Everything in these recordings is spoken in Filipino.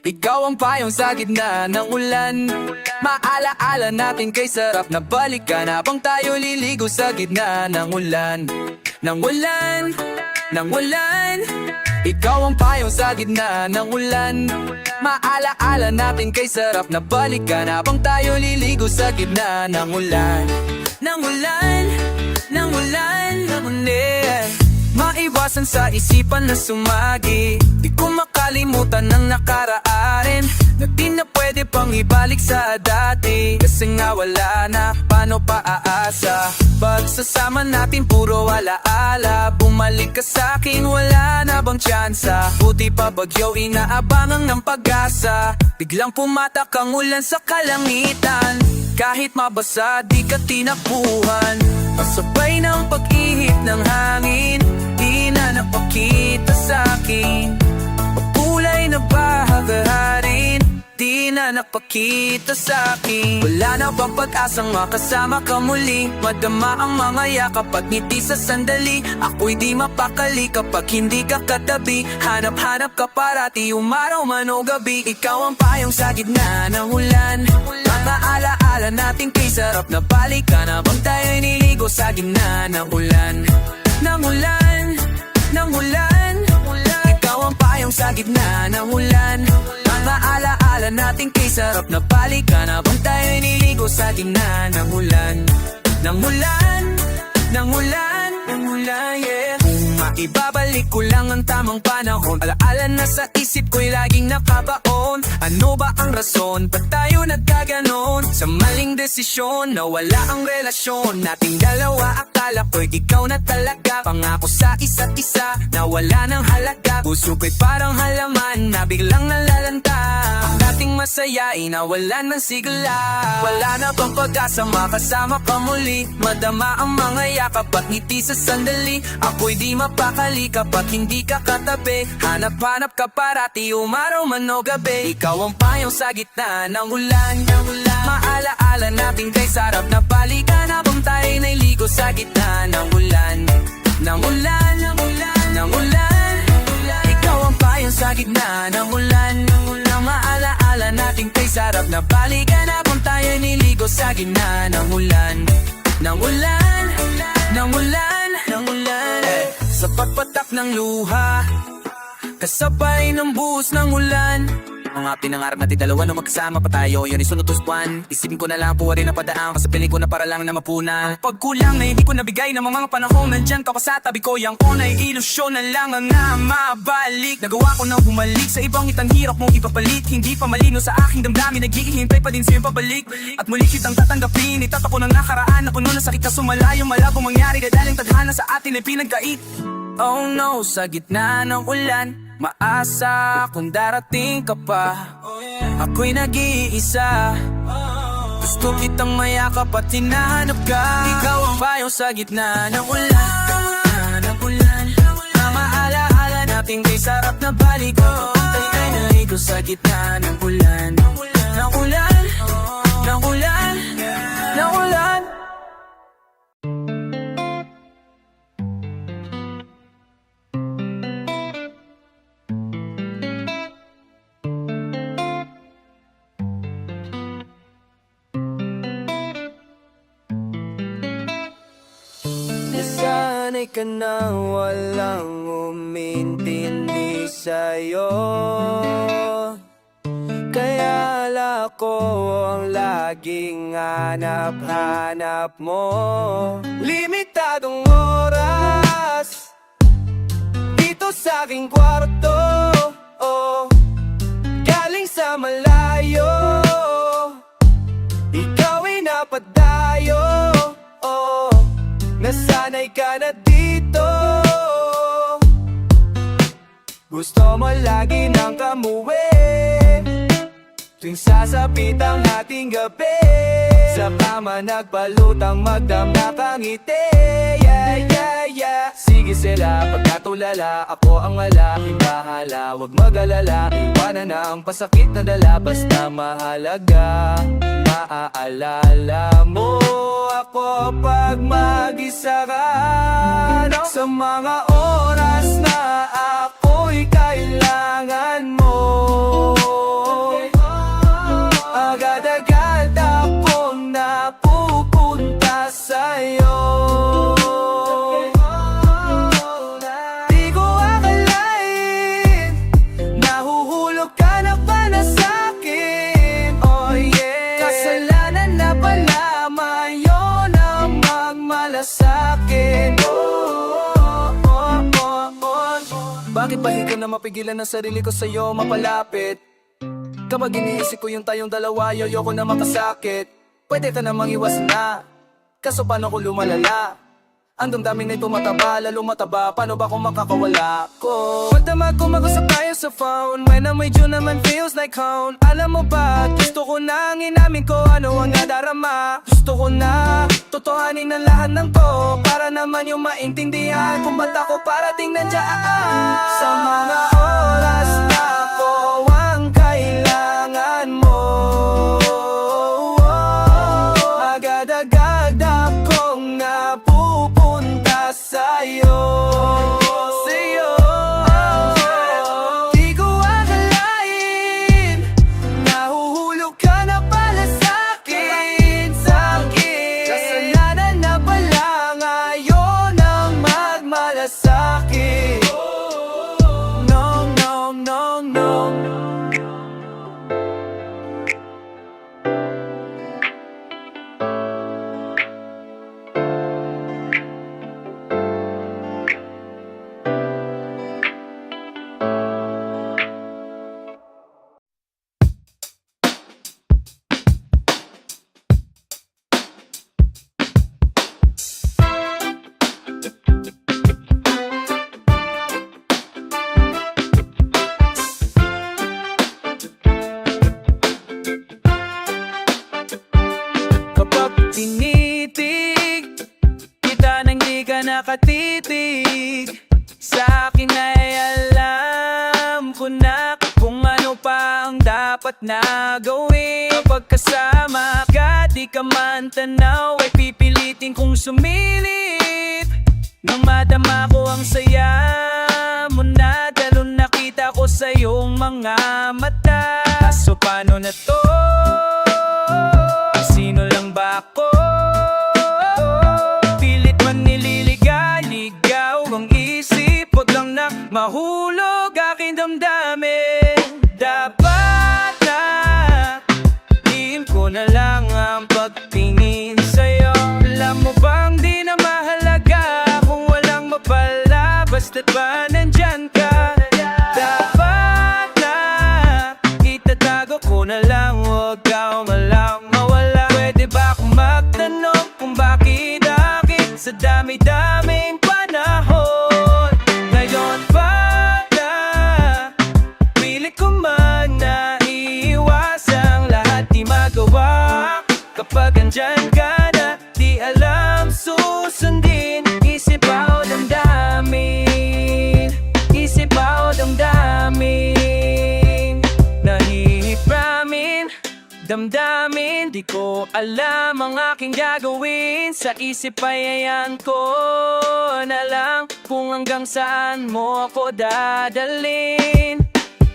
Ikaw ang payong sa gitna ng ulan. Maalaala natin kay sarap na balikan habang tayo liligo sa gitna ng ulan. Ng ulan, ng ulan. Ikaw ang payong sa gitna ng ulan. Maalaala natin kay sarap na balikan habang tayo liligo sa gitna ng ulan. Ng ulan, ng ulan, ng ulan. Maiwasan sa isipan na sumagi. Di ko makalimutan ng nakaraan na di na pwede pang ibalik sa dati. Kasi nga wala na, paano pa aasa? Pagsasama natin puro alaala. Bumalik ka sa'kin, wala na bang tsansa? Buti pa bagyo, inaabangan ng pag-asa. Biglang pumatak ang ulan sa kalangitan. Kahit mabasa, di ka tinakbuhan. Pasabay ng pag-ihip ng hangin, di na napakita sa'kin. Pagkulay na bahagaharin, di na napakita sa'kin. Wala na bang pag-asang makasama ka muli? Madama ang mga yakap at ngiti sa sandali. Ako'y di mapakali kapag hindi ka katabi. Hanap-hanap ka parati, umaraw man o gabi. Ikaw ang payong sa gitna ng ulan. Mga alaala natin kay sarap na balikan habang tayo'y niligo sa gitna ng ulan. Ng ulan, ng ulan. Ikaw ang payong sa gitna ng ulan. Mga alaala natin kay sarap na balikan habang tayo'y niligo sa gitna ng ulan. Ng ulan, ng ulan, ng ulan, yeah. Maibabalik ko lang ang tamang panahon. Alaala na sa isip ko'y laging nakabaon. Ano ba ang rason? Ba't tayo nagkaganon? Sa maling desisyon, nawala ang relasyon nating dalawa. Akala ko'y ikaw na talaga. Pangako sa isa't isa, nawala ng halaga. Puso ko'y parang halaman na biglang nalalanta. Ang dating masaya ay nawalan ng sigla. Wala na bang pag-asa makasama ka muli? Madama ang mga yakap at ngiti sa sandali. Ako'y di mapakali kapag hindi ka katabi. Hanap-hanap ka parati, umaraw man o gabi. Ikaw ang payong sa gitna ng ulan. Maalaala natin kay sarap na balikan habang tayo'y nailigo sa gitna ng ulan. Ng ulan, ng ulan, ng ulan. Ikaw ang payong sa gitna ng ulan. Maalaala natin kay sarap na balikan habang tayo'y niligo sa gitna ng ulan. Ng ulan, ng ulan, ng ulan. Sa pagpatak ng luha, kasabay ng buhos ng ulan. Mga pinangarap natin dalawa na magkasama pa tayo, yun ay sunod uspuan. Isipin ko na lang po rin na padaan, kasapiling ko na para lang na mapuna. Pagkulang na hindi ko nabigay ng mga panahon, nandyan ka pa sa tabi ko. Yang ko na ilusyon na lang ang mabalik. Nagawa ko na bumalik sa ibang itang hirap mong ipapalit. Hindi pa malino sa aking damdamin, naghihintay pa din sa'yo pabalik. At muli kitang tatanggapin, itatako ng nakaraan. Na puno na sakit ka sumalayo, malabong mangyari. Dadaling tadhana sa atin ay pinagkait. Oh no, sa gitna ng ulan, maasa kung darating ka pa. Ako'y nag-iisa, gusto kitang mayakap at hinahanap ka. Ikaw ang payong sa gitna ng ulan. Ng ulan, ang maalaala natin kay sarap na balik. Tayo naligo sa gitna ng ulan. Ng ulan, ng ulan, ng ulan. Nasanay ka na walang umintindi sa'yo. Kaya ala ko ang laging hanap-hanap mo. Limitadong oras dito sa aking kwarto, galing sa malayo. Ikaw ay napadayo, nasanay ka na dito. Gusto mo lagi nang kamuwi tuwing sasapit ang ating gabi. Sa kama nagbalutang magdamnak ang ngiti. Yeah, yeah, yeah. Sige sila, pagkatulala, ako ang malaking bahala. Huwag mag-alala, iwanan na ang pasakit na dala. Basta mahalaga, maaalala mo ako pag mag-isa ka. Sa mga oras na ako'y kailangan mo. Bakit ba hindi ko na mapigilan ang sarili ko sa'yo mapalapit? Kapag iniisip ko yung tayong dalawa, ayoko na makasakit. Pwede ka namang iwas na, kaso paano ko lumalala? Ang damdamin na'y tumataba, lalo mataba, paano ba kung makakawala ko? Madama ko mag-usap tayo sa phone, when I'm with you naman feels like home. Alam mo ba, gusto ko na ang inamin ko ano ang nadarama. Gusto ko na totohanin ang lahat ng to, para naman yung maintindihan kung ba't ako parating nandiyan. Sa mga oras na ako ang kailangan mo, agad-agad akong napupunta sa'yo. Di ko akalain, nahuhulog ka na pala sa'kin. Kasalanan na pala ngayon ang magmalasakit. No, no, no, no. Kapag tinitig kita nang di ka nakatitig sa akin, ay alam ko na kung ano pa ang dapat na gawin. Kapag kasama ka, di ka man tanaw, ay pipilitin kong sumilip. Nang madama ko ang saya mo na, dalo nakita ko sa iyong mga mata. So paano na to? Sino lang ba ako? Pilit man nililigaw ang isip, huwag lang na mahulog aking damdamin. Dapat na lihim ko na lang ang pagtingin sa'yo. Alam mo bang di na mahalaga kung walang mapala, basta't ba nandyan ka? Dapat na itatago ko na lang, huwag ka umalang mawala. Pwede ba akong magtanong kung bakit sa dami-daming panahon ngayon pa na pilit ko man na iiwasang lahat di magawa. Kapag andyan ka na, di alam susundin, isip ako damdamin, isip ako damdamin, nahihipramin damdamin. Di ko alam ang aking gagawin, sa isip ay ayan ko na lang kung hanggang saan mo ako dadalhin.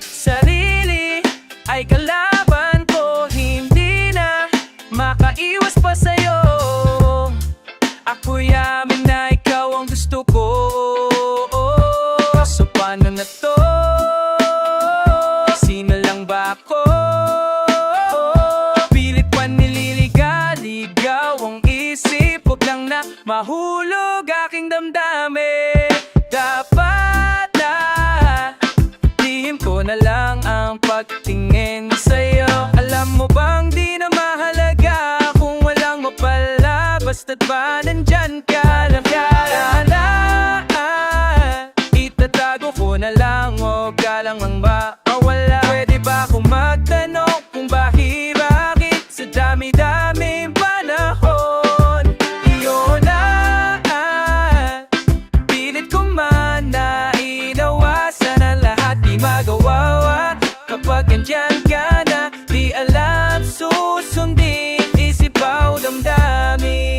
Sarili ay kalaban ko, hindi na makaiwas pa sa'yo. Ako'y amin na ikaw ang gusto ko. So paano na to? Sino lang ba ako? Mahulog aking damdamin. Dapat na lihim ko na lang ang pagtingin sa'yo. Alam mo bang di na mahalaga kung walang mapala, basta't ba nandyan ka lang. Itatago ko na lang, huwag ka lang ang mawala. Pwede ba akong magtanong kung bakit sa dami-daming panahon iyon magawa? Kapag andyan ka na, di alam susundin, isip ako damdamin.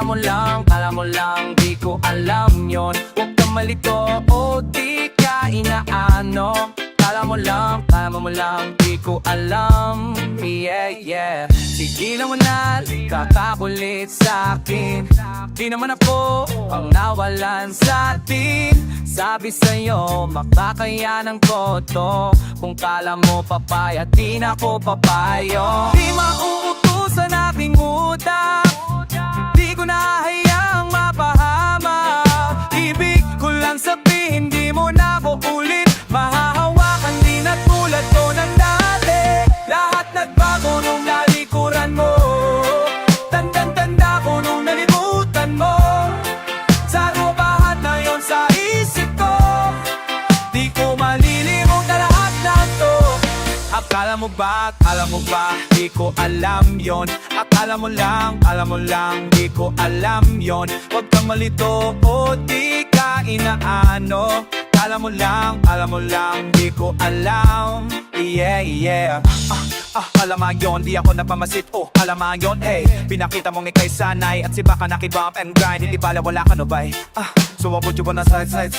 Kala mo lang, di ko alam yon. Huwag kang malito o di ka inaano. Kala mo lang, di ko alam. Yeah, yeah. Tigilan mo na, kakakulit sa'kin. Di naman ako ang nawalan sa atin. Sabi sa'yo, makakayanan ko to. Kung kala mo papaya, di na ko papayo. Di mauutusan aking utak, di ko na hayaang mapahama. Ibig ko lang sabihin, di mo na ko ulit mahahawakan. Di na tulad ko ng dati. Lahat nagbago nung nalikuran mo. Tandang-tanda ko nung nalimutan mo. Sa rubahan na yon sa isip ko, di ko malilimutan lahat ng to. Akala mo ba, di ko alam yon. Akala mo lang, di ko alam yon. Huwag kang malito o di ka inaano. Kala mo lang, di ko alam. Yeah, yeah. Alam yon, di ako napamasit. Oh, alam yon, hey. Pinakita mong ikay sanay at si baka nakibump and grind. Hindi pala wala ka no bay. Sumabot yung ba na side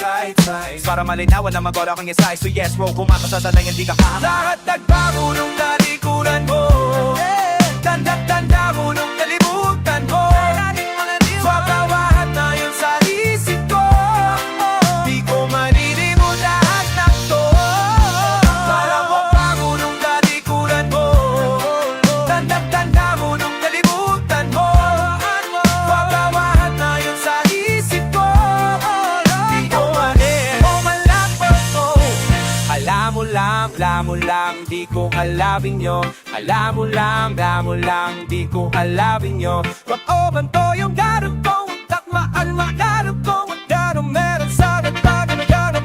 para malinawan na mag-ora kang isay. So yes, bro, kumata sa sanay, hindi ka kama. Lahat nagbago nung nalikuran mo. Tanda ko nung nalimutan mo. Pagkawahan na yun sa isip ko, di ko malilimutan lahat ng to. Parang bago nung nalikuran mo. Tanda ko nung nalimutan mo. Pagkawahan na yun sa isip ko, di ko malapot mo. Alam mo lang, di ko alawin yun. Alam mo lang, di ko alawin yun. Wag o banto yung garap ko, takmaan magarap ko. Wag gano'ng meron sa nagtaga, magarap.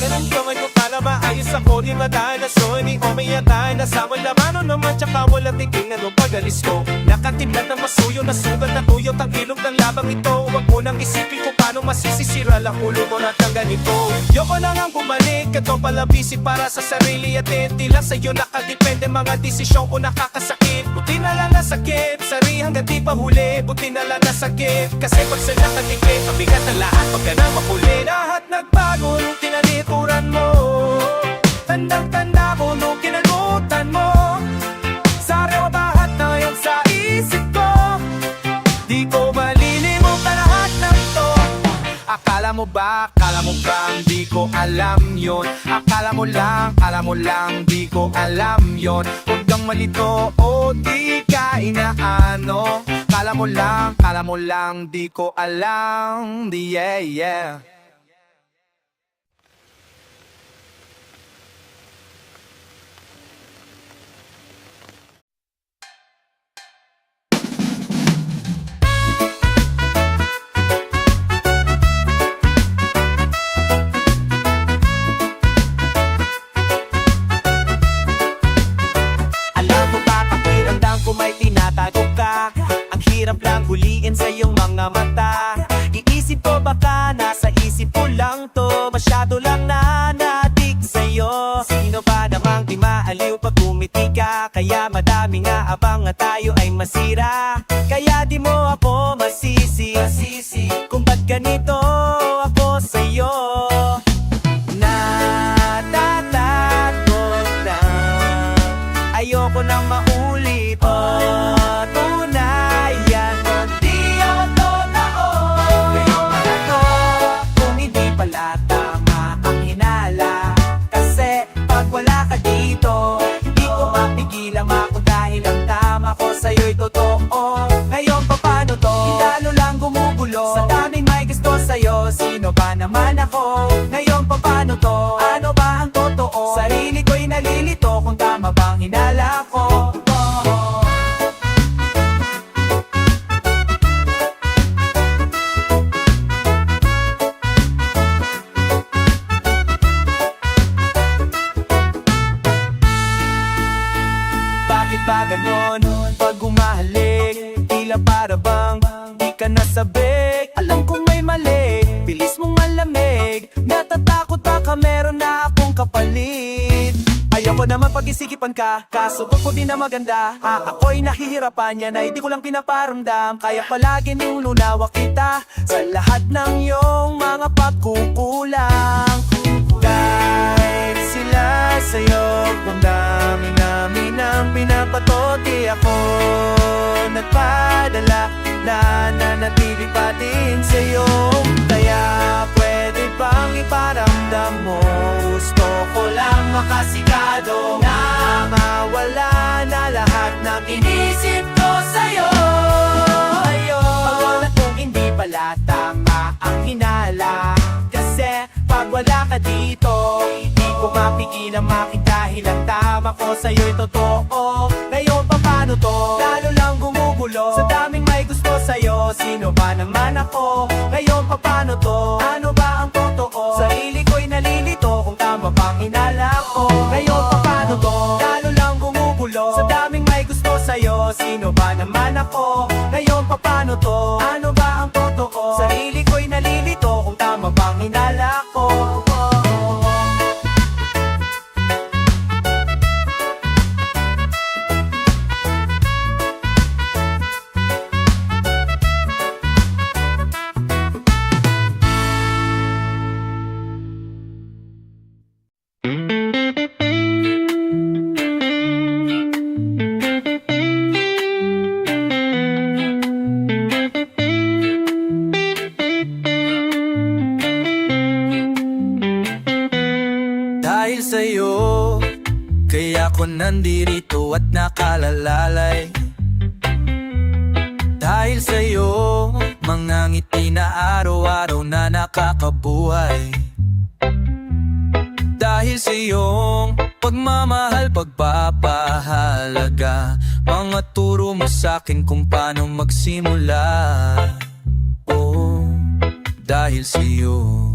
Ng kamay ko para maayos ako. Di madahil na so, hindi o may atay. Nasawan laman o naman, tsaka wala tingin ano pagalis ko. Nakatimlan na masuyo, nasugat na tuyot ang ilog ng labang ito. Huwag mo nang isipin kung paano masisisira lang ulo mo na ng ganito. Yoko na nga bumalik, ito pala busy para sa sarili. At hindi lang sa'yo nakadepende mga desisyon ko nakakasakit. Buti na lang nasakit, sari hanggang di pa huli. Buti na lang nasakit, kasi pag sa nakatikit, mabigat ang lahat pag ka na mahuli. Lahat nagbago nung tinalikuran mo. Tandang-tanda ko nung kinalimutan mo. Sa rewabahat na yun sa isip ko, di ko malilimutan lahat ng to. Akala mo ba, di ko alam yon. Akala mo lang, di ko alam yon. Huwag kang malito o di ka inaano. Akala mo lang, di ko alam. Yeah, yeah. Hirap lang huliin sa iyong mga mata. Iisip ko baka nasa isip ko lang to. Masyado lang nanadik sa'yo. Sino ba namang di maaliw pag umiti ka? Kaya madami nga abang nga tayo ay masira. Kaya di mo ako masisi kung ba't ganito ako sa'yo. Natatakot na ayoko nang maulit. Sino ba naman ako? Ngayon pa paano to? Ano ba ang totoo? Sarili ko'y nalilito kung tama bang hinala ko. Bakit ba ganon? Pag umahalik, tila para bang di ka nasabik. Alam kong may mali, bilis mong malamig. Natatakot baka meron na akong kapalit. Ayaw ko ko naman pag-isipan ka, kaso ko di na maganda. Ako'y nahihirapan yan ay di ko lang pinaparamdam. Kaya palagi nilulunawak kita sa lahat ng iyong mga pagkukulang. Kahit sila sa'yo, kung dami namin ang pinapato, di ako nagpadala na nanatili pa din sa'yo. Kaya pwede bang iparamdam mo, gusto ko lang makasigado na mawala na lahat ng inisip ko sa'yo. Pag kung hindi pala tama ang hinala, kasi pag wala ka dito, hindi ko mapigilan makita hilang tama ko sa'yo'y totoo. Ngayon pa paano to? Lalo lang gumugulo sa daming may gusto sa'yo. Sino ba naman ako? Ngayon pa paano to? Ano ba ang totoo? Sarili ko'y nalilito kung tama bang hinala ko. Ngayon pa paano to? Lalo lang gumugulo sa daming may gusto sa'yo. Sino ba naman ako? Ngayon pa paano to? Ano ba ang totoo? Sarili ko'y nalilito kung tama bang hinala ko. Dahil sa'yo, kaya ko nandirito at nakalalay. Dahil sa'yo, mga ngiti na araw-araw na nakakabuhay. Dahil sa'yong pagmamahal, pagpapahalaga, mga turo mo sa'kin kung paano magsimula. Oh, dahil sa'yo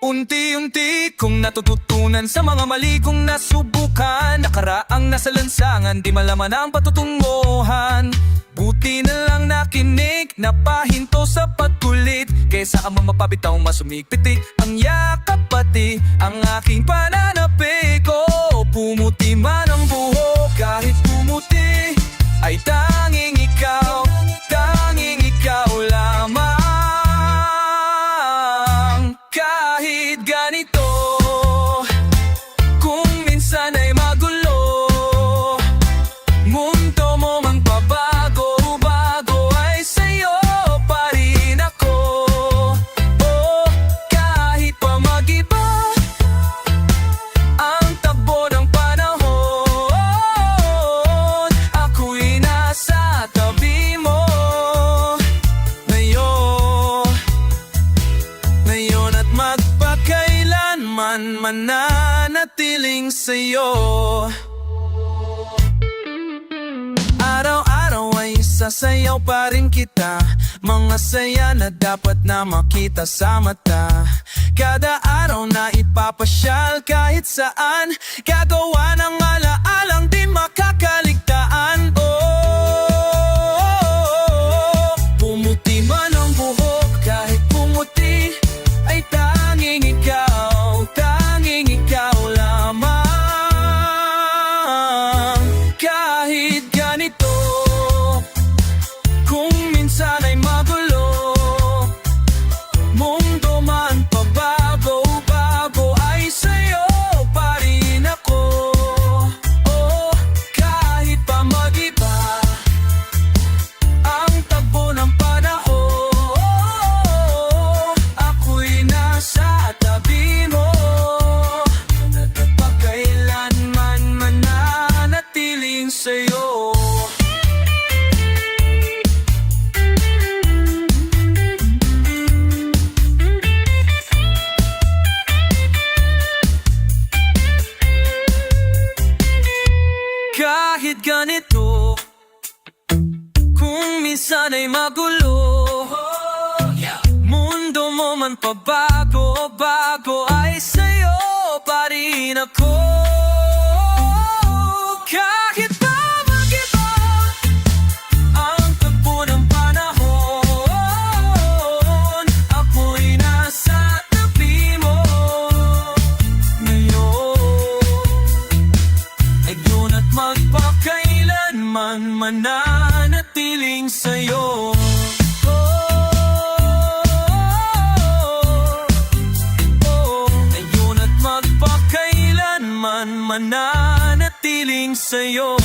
unti-unti kong natututunan sa mga mali kong nasubukan. Nakaraang nasa lansangan, di malaman ang patutunguhan. Buti na lang nakinig, napahinto sa pagkulit, kaysa ang mapabitaw masumigpitik ang yakap pati ang aking pananapi ko. Pumuti man ang buhok, kahit pumuti ay tanging ikaw lamang. Kahit ganito, kung minsan ay magulo, mundo mo mang pabago-bago, ay sa'yo pa rin ako. Oh, kahit pa mag-iba ang takbo ng panahon, ako'y nasa tabi mo. Ngayon at magpakailanman mananatiling sa'yo. Araw-araw ay sasayaw pa rin kita, mga saya na dapat na makita sa mata. Kada araw na ipapasyal kahit saan, gagawa ng alaalang di makakaligtaan. Oh, pumuti man ang buhok, kahit pumuti ay tanging ikaw lamang. Kahit ganito, kung minsan ay magulo, mundo man pabago-bago, ay sa'yo pa rin ako. Oh, kahit pa mag-iba ang takbo ng panahon, ako'y nasa tabi mo. Pagkailanman mananatiling sa'yo. Kahit ganito, kung minsan ay magulo, mundo mo man pabago-bago, ay sa'yo pa rin ako. Kahit pa mag-iba ang takbo ng panahon, ako'y nasa tabi mo. Ngayon sa'yo. Ngayon at magpakailanman mananatiling sa'yo.